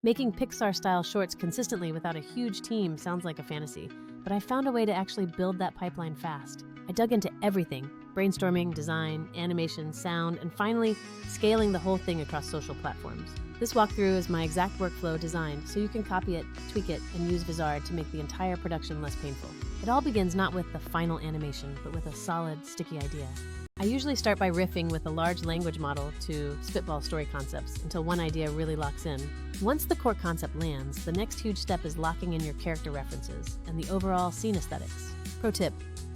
Making Pixar-style shorts consistently without a huge team sounds like a fantasy, but I found a way to actually build that pipeline fast. I dug into everything: brainstorming, design, animation, sound, and finally, scaling the whole thing across social platforms. This walkthrough is my exact workflow designed, so you can copy it, tweak it, and use Vizard to make the entire production less painful. It all begins not with the final animation, but with a solid, sticky idea. I usually start by riffing with a large language model to spitball story concepts until one idea really locks in. Once the core concept lands, the next huge step is locking in your character references and the overall scene aesthetics. Pro tip: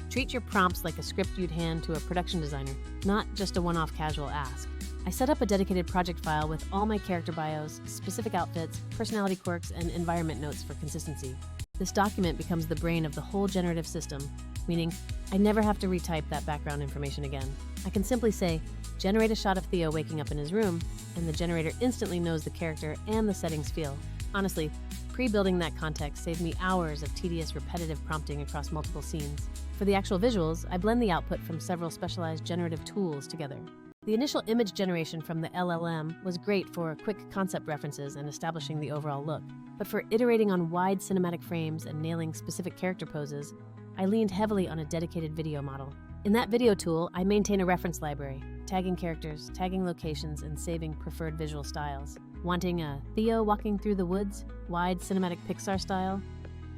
treat your prompts like a script you'd hand to a production designer, not just a one-off casual ask. I set up a dedicated project file with all my character bios, specific outfits, personality quirks, and environment notes for consistency. This document becomes the brain of the whole generative system, meaning I never have to retype that background information again. I can simply say, generate a shot of Theo waking up in his room, and the generator instantly knows the character and the setting's feel. Honestly, pre-building that context saved me hours of tedious, repetitive prompting across multiple scenes. For the actual visuals, I blend the output from several specialized generative tools together. The initial image generation from the LLM was great for quick concept references and establishing the overall look. But for iterating on wide cinematic frames and nailing specific character poses, I leaned heavily on a dedicated video model. In that video tool, I maintain a reference library, tagging characters, tagging locations, and saving preferred visual styles. Wanting a Theo walking through the woods, wide cinematic Pixar style?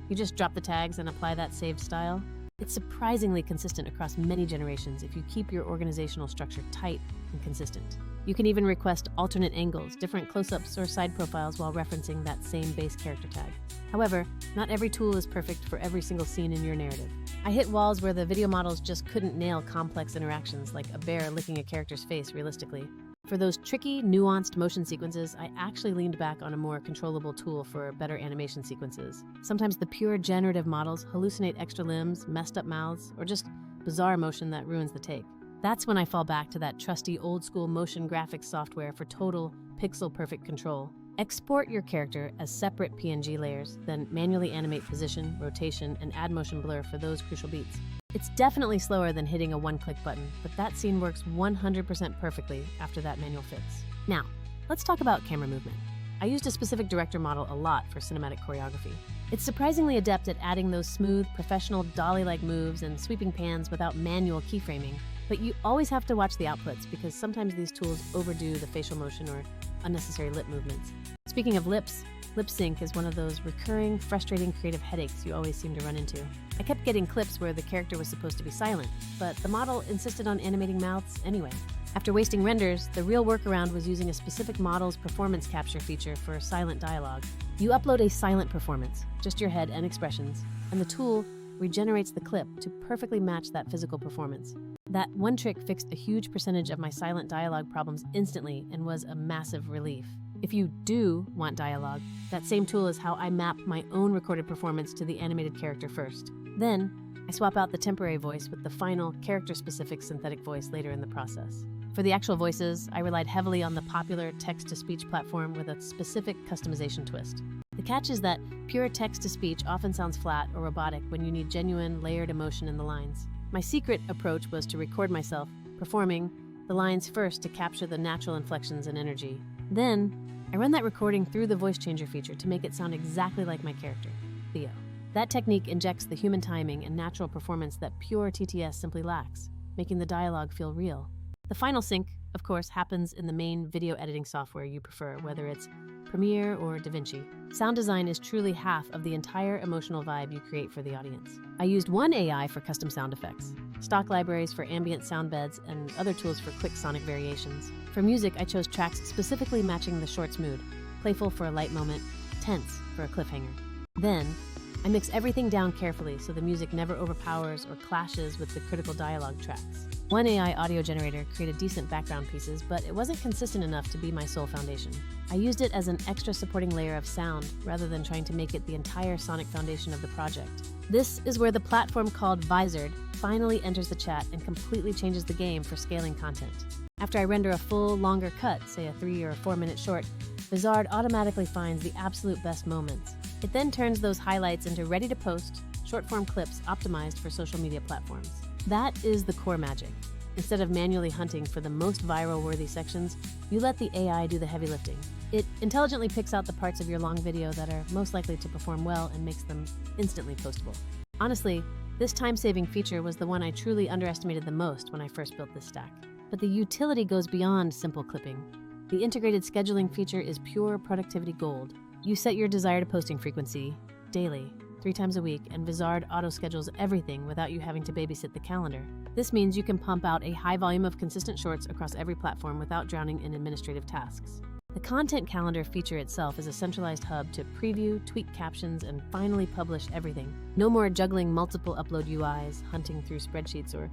You just drop the tags and apply that saved style. It's surprisingly consistent across many generations if you keep your organizational structure tight and consistent. You can even request alternate angles, different close-ups, or side profiles while referencing that same base character tag. However, not every tool is perfect for every single scene in your narrative. I hit walls where the video models just couldn't nail complex interactions like a bear licking a character's face realistically. For those tricky, nuanced motion sequences, I actually leaned back on a more controllable tool for better animation sequences. Sometimes the pure generative models hallucinate extra limbs, messed up mouths, or just bizarre motion that ruins the take. That's when I fall back to that trusty old-school motion graphics software for total, pixel-perfect control. Export your character as separate PNG layers, then manually animate position, rotation, and add motion blur for those crucial beats. It's definitely slower than hitting a one-click button, but that scene works 100% perfectly after that manual fix. Now, let's talk about camera movement. I used a specific director model a lot for cinematic choreography. It's surprisingly adept at adding those smooth, professional, dolly-like moves and sweeping pans without manual keyframing, but you always have to watch the outputs because sometimes these tools overdo the facial motion or unnecessary lip movements. Speaking of lips, lip sync is one of those recurring, frustrating creative headaches you always seem to run into. I kept getting clips where the character was supposed to be silent, but the model insisted on animating mouths anyway. After wasting renders, the real workaround was using a specific model's performance capture feature for silent dialogue. You upload a silent performance, just your head and expressions, and the tool regenerates the clip to perfectly match that physical performance. That one trick fixed a huge percentage of my silent dialogue problems instantly and was a massive relief. If you do want dialogue, that same tool is how I map my own recorded performance to the animated character first. Then, I swap out the temporary voice with the final, character-specific synthetic voice later in the process. For the actual voices, I relied heavily on the popular text-to-speech platform with a specific customization twist. The catch is that pure text-to-speech often sounds flat or robotic when you need genuine, layered emotion in the lines. My secret approach was to record myself performing the lines first to capture the natural inflections and energy. Then, I run that recording through the voice changer feature to make it sound exactly like my character, Theo. That technique injects the human timing and natural performance that pure TTS simply lacks, making the dialogue feel real. The final sync, of course, happens in the main video editing software you prefer, whether it's Premiere or DaVinci. Sound design is truly half of the entire emotional vibe you create for the audience. I used one AI for custom sound effects, stock libraries for ambient sound beds, and other tools for quick sonic variations. For music, I chose tracks specifically matching the short's mood, playful for a light moment, tense for a cliffhanger. Then, I mix everything down carefully so the music never overpowers or clashes with the critical dialogue tracks. One AI audio generator created decent background pieces, but it wasn't consistent enough to be my sole foundation. I used it as an extra supporting layer of sound rather than trying to make it the entire sonic foundation of the project. This is where the platform called Vizard finally enters the chat and completely changes the game for scaling content. After I render a full, longer cut, say a 3 or 4 minute short, Vizard automatically finds the absolute best moments. It then turns those highlights into ready-to-post, short-form clips optimized for social media platforms. That is the core magic. Instead of manually hunting for the most viral-worthy sections, you let the AI do the heavy lifting. It intelligently picks out the parts of your long video that are most likely to perform well and makes them instantly postable. Honestly, this time-saving feature was the one I truly underestimated the most when I first built this stack. But the utility goes beyond simple clipping. The integrated scheduling feature is pure productivity gold. You set your desired posting frequency daily, 3 times a week, and Vizard auto-schedules everything without you having to babysit the calendar. This means you can pump out a high volume of consistent shorts across every platform without drowning in administrative tasks. The content calendar feature itself is a centralized hub to preview, tweak captions, and finally publish everything. No more juggling multiple upload UIs, hunting through spreadsheets, or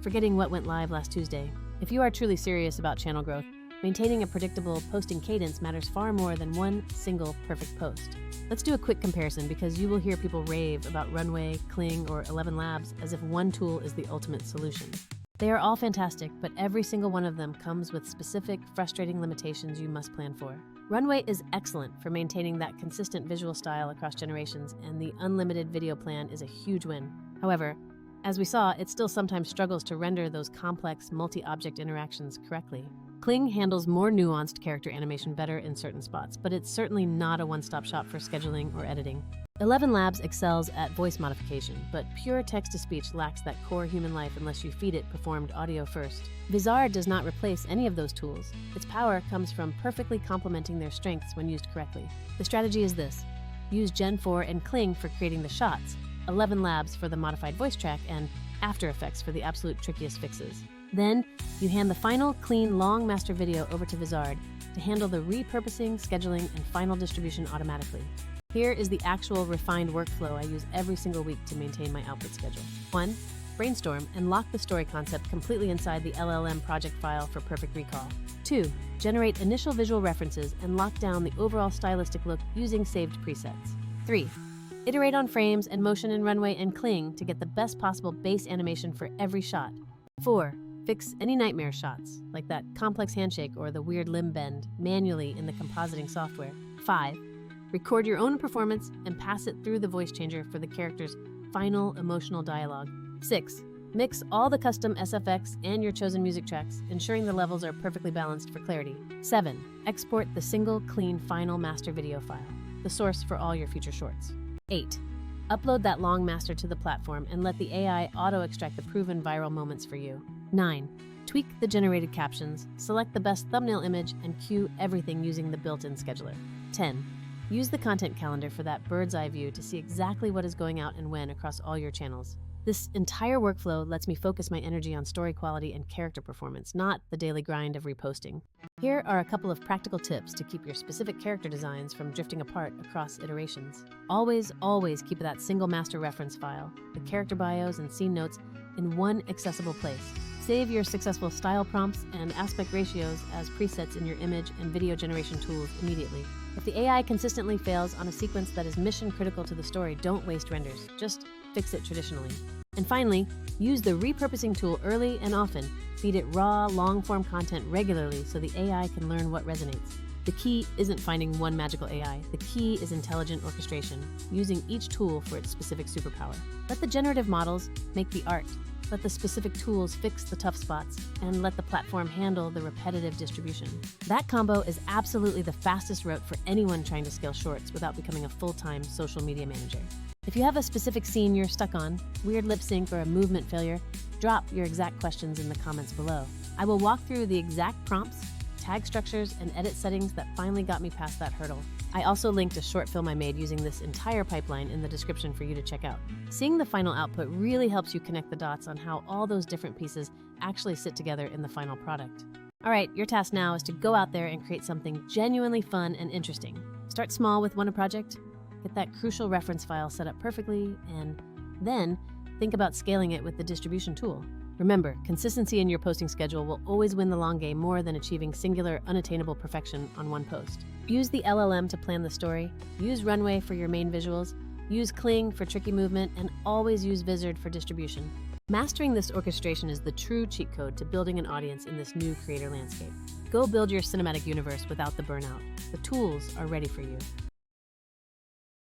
forgetting what went live last Tuesday. If you are truly serious about channel growth, maintaining a predictable posting cadence matters far more than one single perfect post. Let's do a quick comparison because you will hear people rave about Runway, Kling, or 11 Labs as if one tool is the ultimate solution. They are all fantastic, but every single one of them comes with specific, frustrating limitations you must plan for. Runway is excellent for maintaining that consistent visual style across generations, and the unlimited video plan is a huge win. However, as we saw, it still sometimes struggles to render those complex, multi-object interactions correctly. Kling handles more nuanced character animation better in certain spots, but it's certainly not a one-stop shop for scheduling or editing. 11 Labs excels at voice modification, but pure text-to-speech lacks that core human life unless you feed it performed audio first. Vizard does not replace any of those tools. Its power comes from perfectly complementing their strengths when used correctly. The strategy is this: use Gen-4 and Kling for creating the shots, 11 Labs for the modified voice track, and After Effects for the absolute trickiest fixes. Then, you hand the final, clean, long master video over to Vizard to handle the repurposing, scheduling, and final distribution automatically. Here is the actual refined workflow I use every single week to maintain my output schedule. 1. Brainstorm and lock the story concept completely inside the LLM project file for perfect recall. 2. Generate initial visual references and lock down the overall stylistic look using saved presets. 3. Iterate on frames and motion in Runway and Kling to get the best possible base animation for every shot. 4. Fix any nightmare shots, like that complex handshake or the weird limb bend, manually in the compositing software. 5. Record your own performance and pass it through the voice changer for the character's final emotional dialogue. 6. Mix all the custom SFX and your chosen music tracks, ensuring the levels are perfectly balanced for clarity. 7. Export the single, clean, final master video file, the source for all your future shorts. 8. Upload that long master to the platform and let the AI auto-extract the proven viral moments for you. 9. Tweak the generated captions, select the best thumbnail image, and cue everything using the built-in scheduler. 10. Use the content calendar for that bird's eye view to see exactly what is going out and when across all your channels. This entire workflow lets me focus my energy on story quality and character performance, not the daily grind of reposting. Here are a couple of practical tips to keep your specific character designs from drifting apart across iterations. Always keep that single master reference file, the character bios and scene notes, in one accessible place. Save your successful style prompts and aspect ratios as presets in your image and video generation tools immediately. If the AI consistently fails on a sequence that is mission critical to the story, don't waste renders. Just fix it traditionally. And finally, use the repurposing tool early and often. Feed it raw, long-form content regularly so the AI can learn what resonates. The key isn't finding one magical AI. The key is intelligent orchestration, using each tool for its specific superpower. Let the generative models make the art. Let the specific tools fix the tough spots, and let the platform handle the repetitive distribution. That combo is absolutely the fastest route for anyone trying to scale shorts without becoming a full-time social media manager. If you have a specific scene you're stuck on, weird lip sync, or a movement failure, drop your exact questions in the comments below. I will walk through the exact prompts, tag structures, and edit settings that finally got me past that hurdle. I also linked a short film I made using this entire pipeline in the description for you to check out. Seeing the final output really helps you connect the dots on how all those different pieces actually sit together in the final product. All right, your task now is to go out there and create something genuinely fun and interesting. Start small with one project, get that crucial reference file set up perfectly, and then think about scaling it with the distribution tool. Remember, consistency in your posting schedule will always win the long game more than achieving singular, unattainable perfection on one post. Use the LLM to plan the story, use Runway for your main visuals, use Kling for tricky movement, and always use Vizard for distribution. Mastering this orchestration is the true cheat code to building an audience in this new creator landscape. Go build your cinematic universe without the burnout. The tools are ready for you.